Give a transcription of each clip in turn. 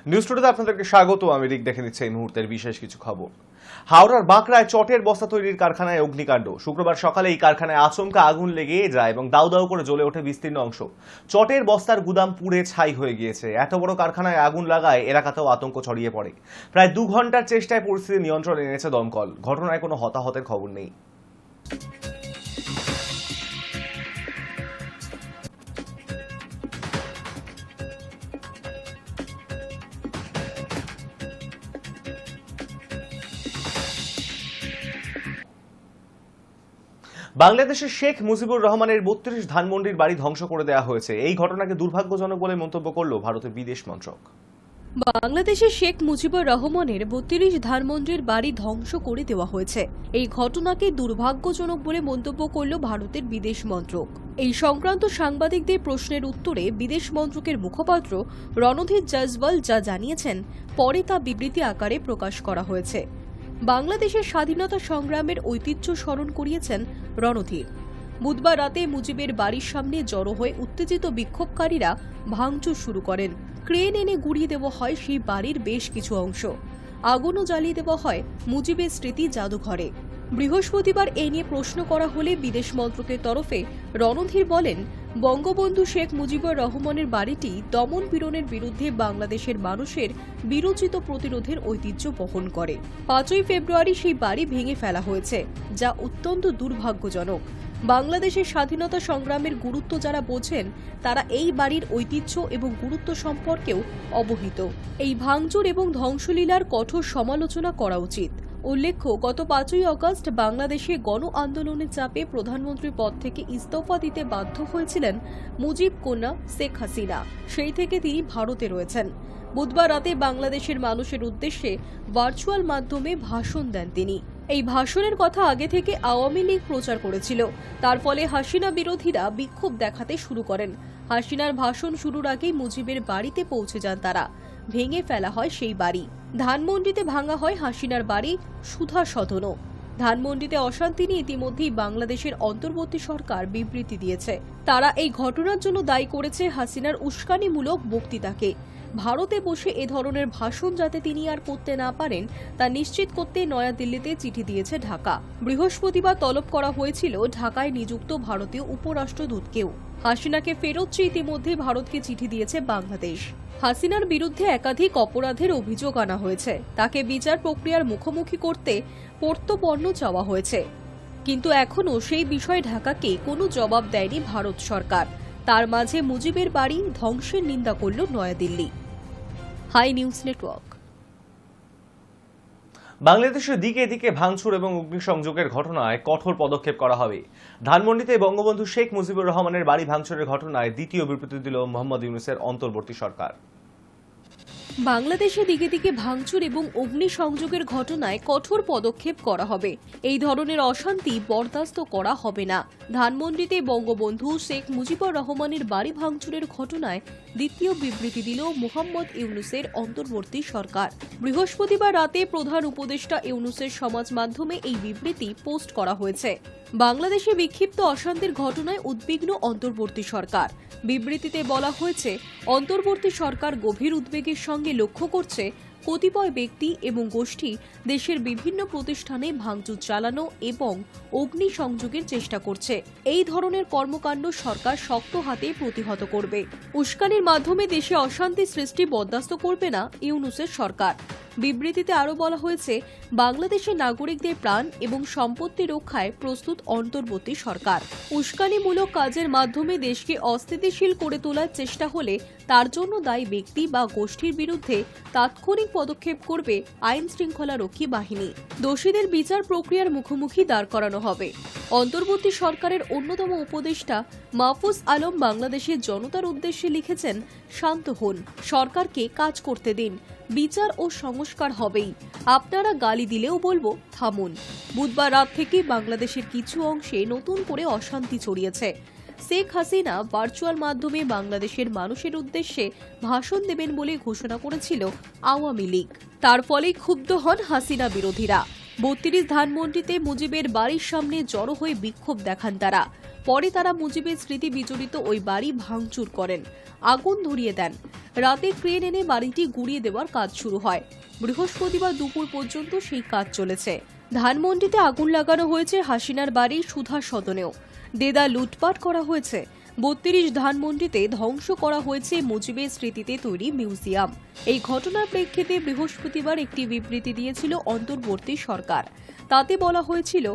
News টুডেতে আপনাদেরকে স্বাগত। আমি রিক, দেখে নিচ্ছে এই মুহূর্তের বিশেষ কিছু খবর। হাওড়ার বাঁকড়ায় চটের বস্তা তৈরির কারখানায় অগ্নিকাণ্ড। শুক্রবার সকালে এই কারখানায় আচমকা আগুন লেগে যায় এবং দাউ দাউ করে জ্বলে ওঠে বিস্তীর্ণ অংশ। চটের বস্তার গুদাম পুড়ে ছাই হয়ে গিয়েছে। এত বড় কারখানায় আগুন লাগায় এলাকাতেও আতঙ্ক ছড়িয়ে পড়ে। প্রায় 2 ঘন্টার চেষ্টায় পরিস্থিতি নিয়ন্ত্রণে এনেছে দমকল। ঘটনায় কোনো হতাহতের খবর নেই। বাংলাদেশের শেখ মুজিবুর রহমানের 32 ধানমন্ডির বাড়ি ধ্বংস করে দেওয়া হয়েছে। এই ঘটনাকে দুর্ভাগ্যজনক বলে মন্তব্য করল ভারতের বিদেশ মন্ত্রক। বাংলাদেশের শেখ মুজিবুর রহমানের 32 ধানমন্ডির বাড়ি ধ্বংস করে দেওয়া হয়েছে। এই ঘটনাকে দুর্ভাগ্যজনক বলে মন্তব্য করল ভারতের বিদেশ মন্ত্রক। এই সংক্রান্ত সাংবাদিকদের প্রশ্নের উত্তরে বিদেশ মন্ত্রকের মুখপাত্র রণধীর জয়সওয়াল যা জানিয়েছেন, পরে তা বিবৃতি আকারে প্রকাশ করা হয়েছে। বাংলাদেশের স্বাধীনতা সংগ্রামের ঐতিহ্য স্মরণ করিয়েছেন রণধীর। বুধবার রাতে মুজিবের বাড়ির সামনে জড়ো হয়ে উত্তেজিত বিক্ষোভকারীরা ভাঙচুর শুরু করেন। ক্রেন এনে গুড়িয়ে দেওয়া হয় সেই বাড়ির বেশ কিছু অংশ। আগুনও জ্বালিয়ে দেওয়া হয় মুজিবের স্মৃতি জাদুঘরে। বৃহস্পতিবার এ নিয়ে প্রশ্ন করা হলে বিদেশ মন্ত্রকের তরফে রণধীর বলেন, বঙ্গবন্ধু শেখ মুজিবুর রহমানের বাড়িটি দমন পীড়নের বিরুদ্ধে বাংলাদেশের মানুষের বিরোচিত প্রতিরোধের ঐতিহ্য বহন করে। 5ই ফেব্রুয়ারি সেই বাড়ি ভেঙে ফেলা হয়েছে, যা অত্যন্ত দুর্ভাগ্যজনক। বাংলাদেশের স্বাধীনতা সংগ্রামের গুরুত্ব যারা বোঝেন, তারা এই বাড়ির ঐতিহ্য এবং গুরুত্ব সম্পর্কেও অবহিত। এই ভাঙচুর এবং ধ্বংসলীলার কঠোর সমালোচনা করা উচিত। উল্লেখ্য, গত 5ই আগস্ট বাংলাদেশে গণ আন্দোলনের চাপে প্রধানমন্ত্রীর পদ থেকে ইস্তফা দিতে বাধ্য হয়েছিলেন মুজিব কন্যা শেখ হাসিনা। সেই থেকে তিনি ভারতে রয়েছেন। বুধবার রাতে বাংলাদেশের মানুষের উদ্দেশ্যে ভার্চুয়াল মাধ্যমে ভাষণ দেন তিনি। এই ভাষণের কথা আগে থেকে আওয়ামী লীগ প্রচার করেছিল। তার ফলে হাসিনা বিরোধীরা বিক্ষোভ দেখাতে শুরু করেন। হাসিনার ভাষণ শুরুর আগেই মুজিবের বাড়িতে পৌঁছে যান তারা। ভেঙে ফেলা হয় সেই বাড়ি। ধানমন্ডিতে ভাঙা হয় হাসিনার বাড়ি সুধা সদনও। ধানমন্ডিতে অশান্তি নিয়ে ইতিমধ্যেই বাংলাদেশের অন্তর্বর্তী সরকার বিবৃতি দিয়েছে। তারা এই ঘটনার জন্য দায়ী করেছে হাসিনার উস্কানিমূলক বক্তৃতাকে। ভারতে বসে এ ধরনের ভাষণ যাতে তিনি আর করতে না পারেন, তা নিশ্চিত করতে নয়াদিল্লিতে চিঠি দিয়েছে ঢাকা। বৃহস্পতিবার তলব করা হয়েছিল ঢাকায় নিযুক্ত ভারতীয় উপরাষ্ট্রদূতকেও। হাসিনাকে ফেরত চেয়ে ইতিমধ্যে ভারতকে চিঠি দিয়েছে বাংলাদেশ। হাসিনার বিরুদ্ধে একাধিক অপরাধের অভিযোগ আনা হয়েছে। তাকে বিচার প্রক্রিয়ার মুখোমুখি করতে প্রত্যর্পণ চাওয়া হয়েছে, কিন্তু এখনও সেই বিষয়ে ঢাকাকে কোনো জবাব দেয়নি ভারত সরকার। তার মাঝে মুজিবের বাড়ি ধ্বংসের নিন্দা করল নয়াদিল্লি। High news network. বাংলাদেশের দিকে দিকে ভাঙচুর এবং অগ্নিসংযোগের ঘটনায় কঠোর পদক্ষেপ করা হবে। ধানমন্ডিতে বঙ্গবন্ধু শেখ মুজিবুর রহমানের বাড়ি ভাঙচুরের ঘটনায় দ্বিতীয় বিবৃতি দিল মোহাম্মদ ইউনূসের অন্তর্বর্তী সরকার। বাংলাদেশে দিকে দিকে ভাঙচুর এবং অগ্নিসংযোগের ঘটনায় কঠোর পদক্ষেপ করা হবে। এই ধরনের অশান্তি বরদাস্ত করা হবে না। ধানমন্ডিতে বঙ্গবন্ধু শেখ মুজিবুর রহমানের বাড়ি ভাঙচুরের ঘটনায় দ্বিতীয় বিবৃতি দিল মোহাম্মদ ইউনূসের অন্তর্বর্তী সরকার। বৃহস্পতিবার রাতে প্রধান উপদেষ্টা ইউনূসের সমাজ মাধ্যমে এই বিবৃতি পোস্ট করা হয়েছে। বাংলাদেশে বিক্ষিপ্ত অশান্তির ঘটনায় উদ্বিগ্ন অন্তর্বর্তী সরকার। বিবৃতিতে বলা হয়েছে, অন্তর্বর্তী সরকার গভীর উদ্বেগের সঙ্গে লক্ষ্য করছে কতিপয় ব্যক্তি এবং গোষ্ঠী দেশের বিভিন্ন প্রতিষ্ঠানে ভাঙচুর চালানো এবং অগ্নিসংযোগের চেষ্টা করছে। এই ধরনের কর্মকাণ্ড সরকার শক্ত হাতে প্রতিহত করবে। উস্কানির মাধ্যমে দেশে অশান্তি সৃষ্টি বরদাস্ত করবে না ইউনূসের সরকার। বিবৃতিতে আরও বলা হয়েছে, বাংলাদেশের নাগরিকদের প্রাণ এবং সম্পত্তি রক্ষায় প্রস্তুত অন্তর্বর্তী সরকার। উস্কানিমূলক কাজের মাধ্যমে দেশকে অস্থিতিশীল করে তোলার চেষ্টা হলে তার জন্য দায়ী ব্যক্তি বা গোষ্ঠীর বিরুদ্ধে তাৎক্ষণিক পদক্ষেপ করবে আইন শৃঙ্খলা রক্ষী বাহিনী। দোষীদের বিচার প্রক্রিয়ার মুখোমুখি দাঁড় করানো হবে। অন্তর্বর্তী সরকারের অন্যতম উপদেষ্টা মাহফুজ আলম বাংলাদেশের জনতার উদ্দেশ্যে লিখেছেন, শান্ত হন, সরকারকে কাজ করতে দিন, বিচার ও সংস্কার হবেই। আপনারা গালি দিলেও বলবো থামুন। বুধবার রাত থেকে বাংলাদেশের কিছু অংশে নতুন করে অশান্তি ছড়িয়েছে। শেখ হাসিনা ভার্চুয়াল মাধ্যমে বাংলাদেশের মানুষের উদ্দেশ্যে ভাষণ দেবেন বলে ঘোষণা করেছিল আওয়ামী লীগ। তার ফলে ক্ষুব্ধ হন হাসিনা বিরোধীরা। 32 ধানমন্ডিতে মুজিবের বাড়ির সামনে জড়ো হয়ে বিক্ষোভ দেখান তারা। পরে তারা মুজিবের স্মৃতি বিজড়িত ওই বাড়ি ভাঙচুর করেন, আগুন ধরিয়ে দেন। রাতে ক্রেন এনে বাড়িটি গুড়িয়ে দেওয়ার কাজ শুরু হয়। বৃহস্পতিবার দুপুর পর্যন্ত সেই কাজ চলেছে। ধানমন্ডিতে আগুন লাগানো হয়েছে হাসিনার বাড়ি সুধা সদনেও। দেদা লুটপাট করা হয়েছে। ৩২ ধানমন্ডিতে ধ্বংস করা হয়েছে মুজিবের স্মৃতিতে তৈরি মিউজিয়াম। এই ঘটনার প্রেক্ষিতে বৃহস্পতিবার একটি বিবৃতি দিয়েছিল অন্তর্বর্তী সরকার। তাতে বলা হয়েছিল,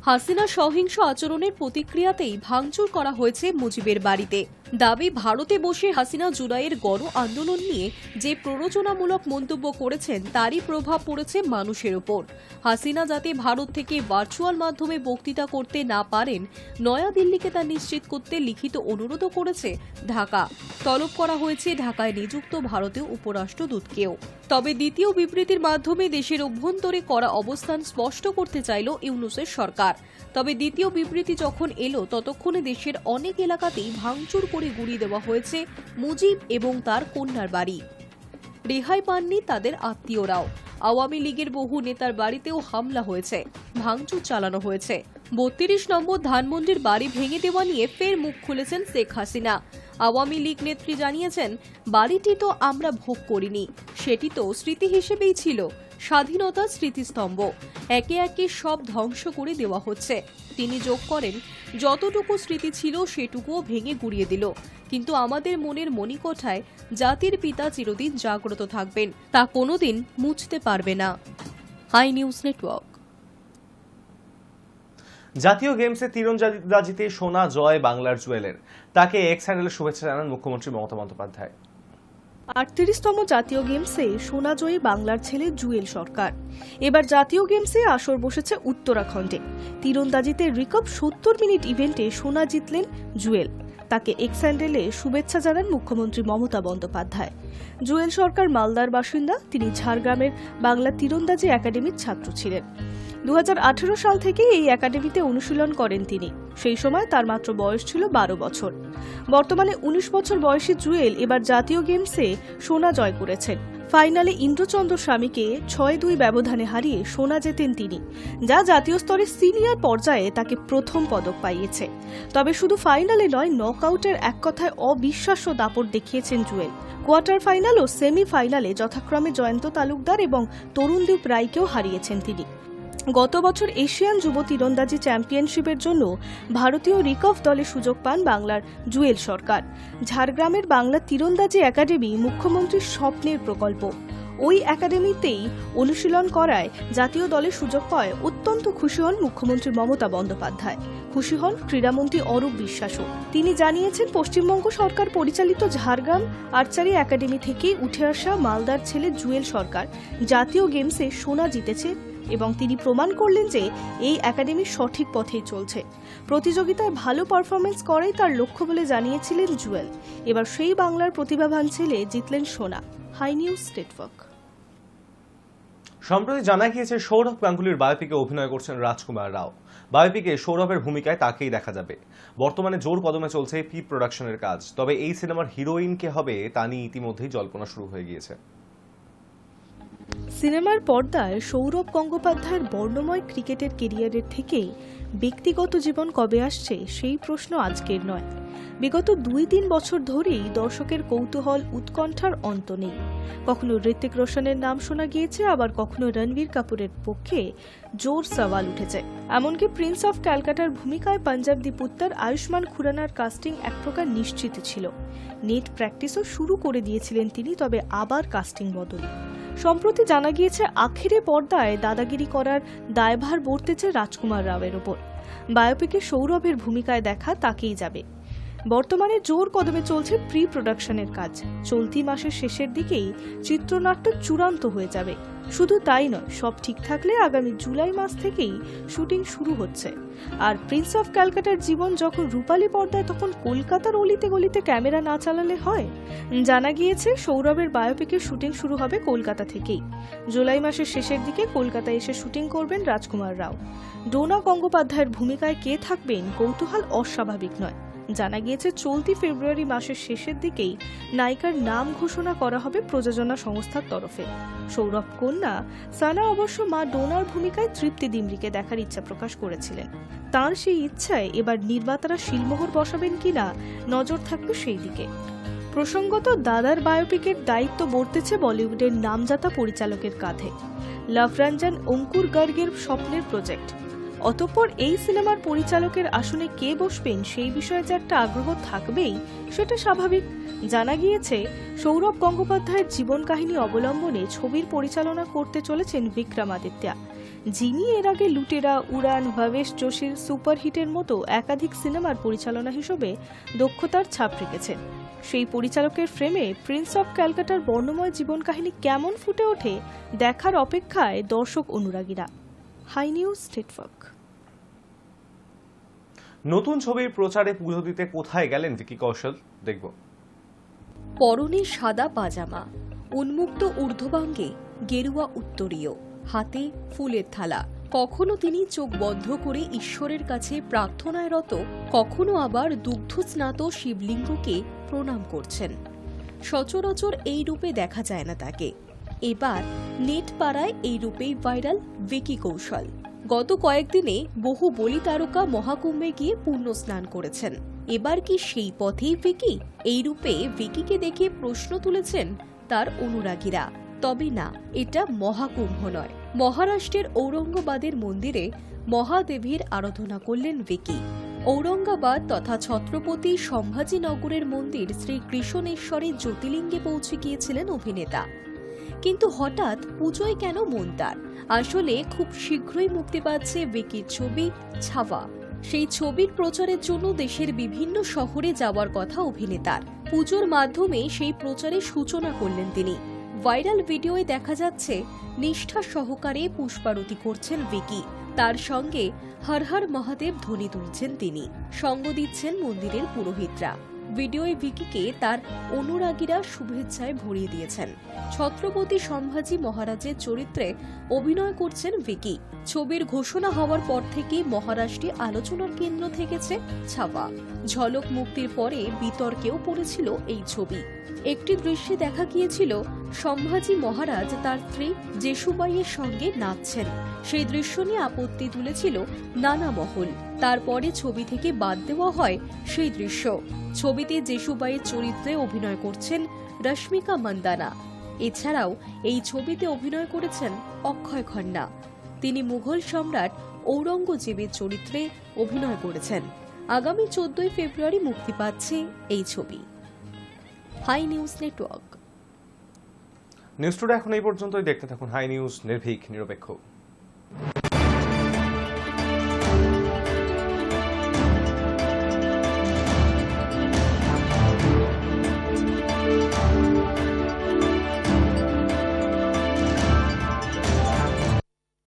হাসিনা সহিংস আচরণের প্রতিক্রিয়াতেই ভাঙচুর করা হয়েছে মুজিবের বাড়িতে। দাবি, ভারতে বসে হাসিনা জুলাইয়ের গণ আন্দোলন নিয়ে যে প্ররোচনামূলক মন্তব্য করেছেন তারই প্রভাব পড়েছে মানুষের ওপর। হাসিনা যাতে ভারত থেকে ভার্চুয়াল মাধ্যমে বক্তৃতা করতে না পারেন, নয়াদিল্লিকে তা নিশ্চিত করতে লিখিত অনুরোধও করেছে ঢাকা। তলব করা হয়েছে ঢাকায় নিযুক্ত ভারতীয় উপরাষ্ট্রদূতকেও। তবে দ্বিতীয় বিবৃতির মাধ্যমে দেশের অভ্যন্তরে করা অবস্থান স্পষ্ট করতে চাইল ইউনূসের সরকার। তবে দ্বিতীয় বিবৃতি যখন এলো, ততক্ষণে দেশের অনেক এলাকাতেই ভাঙচুর করে গুড়িয়ে দেওয়া হয়েছে মুজিব এবং তার কন্যার বাড়ি। রেহাই পাননি তাদের আত্মীয়রাও। আওয়ামী লীগের বহু নেতার বাড়িতেও হামলা হয়েছে, ভাঙচুর চালানো হয়েছে। ৩২ নম্বর ধানমন্ডির বাড়ি ভেঙে দেওয়া নিয়ে ফের মুখ খুলেছেন শেখ হাসিনা। আওয়ামী লীগ নেত্রী জানিয়েছেন, বাড়িটি তো আমরা ভোগ করিনি, সেটি তো স্মৃতি হিসেবেই ছিল, স্বাধীনতার স্মৃতিস্তম্ভ। একে একে সব ধ্বংস করে দেওয়া হচ্ছে। তিনি যোগ করেন, যতটুকু স্মৃতি ছিল সেটুকুও ভেঙে গুড়িয়ে দিল। কিন্তু আমাদের মনের মণিকোঠায় জাতির পিতা চিরদিন জাগ্রত থাকবেন, তা কোনোদিন মুছতে পারবে না। Hi news network. জাতীয় গেমসে তীরন্দাজিতে সোনা জয় বাংলার জুয়েলের। তাকে এক্স হ্যান্ডেলে শুভেচ্ছা জানান মুখ্যমন্ত্রী মমতা বন্দ্যোপাধ্যায়। ৩৮তম জাতীয় গেমসে সোনাজয়ী বাংলার ছেলে জুয়েল সরকার। এবার জাতীয় গেমসে আসর বসেছে উত্তরাখণ্ডে। তীরন্দাজিতে রিকার্ভ ৭০ মিনিট ইভেন্টে সোনা জিতলেন জুয়েল। তাকে এক্স হ্যান্ডেলে শুভেচ্ছা জানান মুখ্যমন্ত্রী মমতা বন্দ্যোপাধ্যায়। জুয়েল সরকার মালদার বাসিন্দা। তিনি ঝাড়গ্রামের বাংলা তীরন্দাজি একাডেমির ছাত্র ছিলেন। ২০১৮ সাল থেকে এই একাডেমিতে অনুশীলন করেন তিনি। সেই সময় তার মাত্র বয়স ছিল ১২ বছর। বর্তমানে ১৯ বছর বয়সী জুয়েল এবার জাতীয় গেমসে সোনা জয় করেছেন। ফাইনালে ইন্দ্রচন্দ্র স্বামীকে ৬-২ ব্যবধানে হারিয়ে সোনা জেতেন তিনি, যা জাতীয় স্তরে সিনিয়র পর্যায়ে তাকে প্রথম পদক পাইয়েছে। তবে শুধু ফাইনালে নয়, নকআউটের এক কথায় অবিশ্বাস্য দাপট দেখিয়েছেন জুয়েল। কোয়ার্টার ফাইনাল ও সেমিফাইনালে যথাক্রমে জয়ন্ত তালুকদার এবং তরুণদীপ রায়কেও হারিয়েছেন তিনি। গত বছর এশিয়ান যুব তীরন্দাজি চ্যাম্পিয়নশিপের জন্য ভারতীয় রিকার্ভ দলে সুযোগ পান বাংলার জুয়েল সরকার। ঝাড়গ্রামের বাংলা তীরন্দাজি একাডেমি মুখ্যমন্ত্রীর স্বপ্নের প্রকল্প। ওই একাডেমিতেই অনুশীলন করায় জাতীয় দলে সুযোগ পায় অত্যন্ত খুশি হন মুখ্যমন্ত্রী মমতা বন্দ্যোপাধ্যায়। খুশি হন ক্রীড়ামন্ত্রী অরূপ বিশ্বাসও। তিনি জানিয়েছেন, পশ্চিমবঙ্গ সরকার পরিচালিত ঝাড়গ্রাম আর্চারি একাডেমি থেকেই উঠে আসা মালদার ছেলে জুয়েল সরকার জাতীয় গেমসে সোনা জিতেছে এবং তিনি প্রমাণ করলেন যে এই একাডেমি সঠিক পথেই চলছে। প্রতিযোগিতায় ভালো পারফরমেন্স করাই তার লক্ষ্য বলে জানিয়েছিলেন জুয়েল। এবার সেই বাংলার প্রতিভাবান ছেলে জিতলেন সোনা। Hi news network. সম্প্রতি জানা গিয়েছে, সৌরভ গাঙ্গুলির বায়োপিকে অভিনয় করছেন রাজকুমার রাও। বায়োপিকে সৌরভের ভূমিকায় তাকেই দেখা যাবে। বর্তমানে জোর কদমে চলছে পি প্রোডাকশনের কাজ। তবে এই সিনেমার হিরোইন কে হবে তা নিয়ে ইতিমধ্যেই জল্পনা শুরু হয়ে গিয়েছে। সিনেমার পর্দায় সৌরভ গঙ্গোপাধ্যায়ের বর্ণময় ক্রিকেটের কেরিয়ারের থেকে ব্যক্তিগত জীবন কবে আসছে সেই প্রশ্ন আজকের নয়। বিগত ২-৩ বছর ধরেই দর্শকের কৌতূহল উৎকণ্ঠার অন্ত নেই। কখনো ঋত্বিক রোশনের নাম শোনা গিয়েছে, আবার কখনো রণবীর কাপুরের পক্ষে জোর সওয়াল উঠেছে। এমনকি প্রিন্স অফ ক্যালকাটার ভূমিকায় পাঞ্জাব দি পুত্তর আয়ুষ্মান খুরানার কাস্টিং এক প্রকার নিশ্চিত ছিল। নেট প্র্যাকটিসও শুরু করে দিয়েছিলেন তিনি, তবে আবার কাস্টিং বদল। সম্প্রতি জানা গিয়েছে, আখেরে পর্দায় দাদাগিরি করার দায়ভার বর্তেছে রাজকুমার রাওয়ের ওপর। বায়োপিকে সৌরভের ভূমিকায় দেখা তাকেই যাবে। বর্তমানে জোর কদমে চলছে প্রি প্রোডাকশনের কাজ। চলতি মাসের শেষের দিকেই চিত্রনাট্য চূড়ান্ত হয়ে যাবে। শুধু তাই নয়, সব ঠিক থাকলে আগামী জুলাই মাস থেকেই শুটিং শুরু হচ্ছে। আর প্রিন্স অফ ক্যালকাটার জীবন যখন রূপালী পর্দায়, তখন কলকাতার অলিতে গলিতে ক্যামেরা না চালালে হয়? জানা গিয়েছে, সৌরভের বায়োপিকের শুটিং শুরু হবে কলকাতা থেকেই। জুলাই মাসের শেষের দিকে কলকাতায় এসে শুটিং করবেন রাজকুমার রাও। ডোনা গঙ্গোপাধ্যায়ের ভূমিকায় কে থাকবেন, কৌতূহল অস্বাভাবিক নয়। জানা গিয়েছে চলতি ফেব্রুয়ারি মাসের শেষের দিকেই নায়িকার নাম ঘোষণা করা হবে প্রযোজনা সংস্থার তরফে। সৌরভ কন্যা সানা অবশ্য মা ডোনার ভূমিকায় তৃপ্তি ডিমরিকে দেখার ইচ্ছা প্রকাশ করেছিলেন। তার সেই ইচ্ছায় এবার নির্মাতারা শিলমোহর বসাবেন কিনা নজর থাকবে সেই দিকে। প্রসঙ্গত দাদার বায়োপিকের দায়িত্ব বর্তেছে বলিউডের নামজাতা পরিচালকের কাঁধে। লভরঞ্জন অঙ্কুর গার্গের স্বপ্নের প্রজেক্ট। অতঃপর এই সিনেমার পরিচালকের আসনে কে বসবেন সেই বিষয়ে যে একটা আগ্রহ থাকবেই, সেটা স্বাভাবিক। জানা গিয়েছে সৌরভ গঙ্গোপাধ্যায়ের জীবন কাহিনী অবলম্বনে ছবির পরিচালনা করতে চলেছেন বিক্রমাদিত্যা, যিনি এর আগে লুটেরা, উড়ান, ভবেশ যোশীর সুপারহিটের মতো একাধিক সিনেমার পরিচালনা হিসেবে দক্ষতার ছাপ রেখেছেন। সেই পরিচালকের ফ্রেমে প্রিন্স অফ ক্যালকাটার বর্ণময় জীবন কাহিনী কেমন ফুটে ওঠে দেখার অপেক্ষায় দর্শক অনুরাগীরা। High news network. নতুন ছবির প্রচারে পুজো দিতে কোথায় গেলেন ভিকি কৌশল, দেখব। পরনে সাদা পাজামা, উন্মুক্ত ঊর্ধ্ববাঙ্গে গেরুয়া উত্তরীয়, হাতে ফুলের থালা। কখনো তিনি চোখ বন্ধ করে ঈশ্বরের কাছে প্রার্থনায় রত, কখনো আবার দুগ্ধস্নাত শিবলিঙ্গকে প্রণাম করছেন। সচরাচর এই রূপে দেখা যায় না তাকে। এবার নেট পাড়ায় এই রূপেই ভাইরাল ভিকি কৌশল। গত কয়েকদিনে বহু বলি তারকা মহাকুম্ভে গিয়ে পুণ্য স্নান করেছেন। এবার কি সেই পথেই ভিকি? এই রূপে ভিকিকে দেখে প্রশ্ন তুলেছেন তার অনুরাগীরা। তবে না, এটা মহাকুম্ভ নয়। মহারাষ্ট্রের ঔরঙ্গাবাদের মন্দিরে মহাদেবীর আরাধনা করলেন ভিকি। ঔরঙ্গাবাদ তথা ছত্রপতি সম্ভাজিনগরের মন্দির শ্রী কৃষ্ণেশ্বরের জ্যোতির্লিঙ্গে পৌঁছে গিয়েছিলেন অভিনেতা। কিন্তু হঠাৎ পুজোয় কেন মন তার? আসলে খুব শীঘ্রই মুক্তি পাচ্ছে ভিকির ছবি ছাওয়া। সেই ছবির প্রচারের জন্য দেশের বিভিন্ন শহরে যাওয়ার কথা অভিনেতার। পুজোর মাধ্যমে সেই প্রচারের সূচনা করলেন তিনি। ভাইরাল ভিডিওয়ে দেখা যাচ্ছে নিষ্ঠা সহকারে পুষ্পারতি করছেন ভিকি। তার সঙ্গে হর হর মহাদেব ধ্বনি তুলছেন তিনি। সঙ্গ দিচ্ছেন মন্দিরের পুরোহিতরা। ভিডিওয়ে ভিকিকে তার অনুরাগীরা শুভেচ্ছায় ভরিয়ে দিয়েছেন। ছত্রপতি সম্ভাজি মহারাজের চরিত্রে অভিনয় করছেন ভিকি। ছবির ঘোষণা হওয়ার পর থেকে মহারাষ্ট্রে আলোচনার কেন্দ্র থেকেছে ছাওয়া। ঝলক মুক্তির পরে বিতর্কেও পড়েছিল এই ছবি। একটি দৃশ্যে দেখা গিয়েছিল সম্ভাজি মহারাজ তার স্ত্রী জেসুবাইয়ের সঙ্গে নাচছেন। সেই দৃশ্য নিয়ে আপত্তি তুলেছিল নানা মহল। তারপরে ছবি থেকে বাদ দেওয়া হয় সেই দৃশ্য। ছবিতে জেসুবাইয়ের চরিত্রে অভিনয় করছেন রশ্মিকা মান্দানা। এছাড়াও এই ছবিতে অভিনয় করেছেন অক্ষয় খন্না। তিনি মুঘল সম্রাট ঔরঙ্গজেবের চরিত্রে অভিনয় করেছেন। আগামী 14 ফেব্রুয়ারি মুক্তি পাচ্ছে এই ছবি। Hi news network. News today এখন এই পর্যন্তই। দেখতে থাকুন হাই নিউজ, নির্ভীক, নিরপেক্ষ।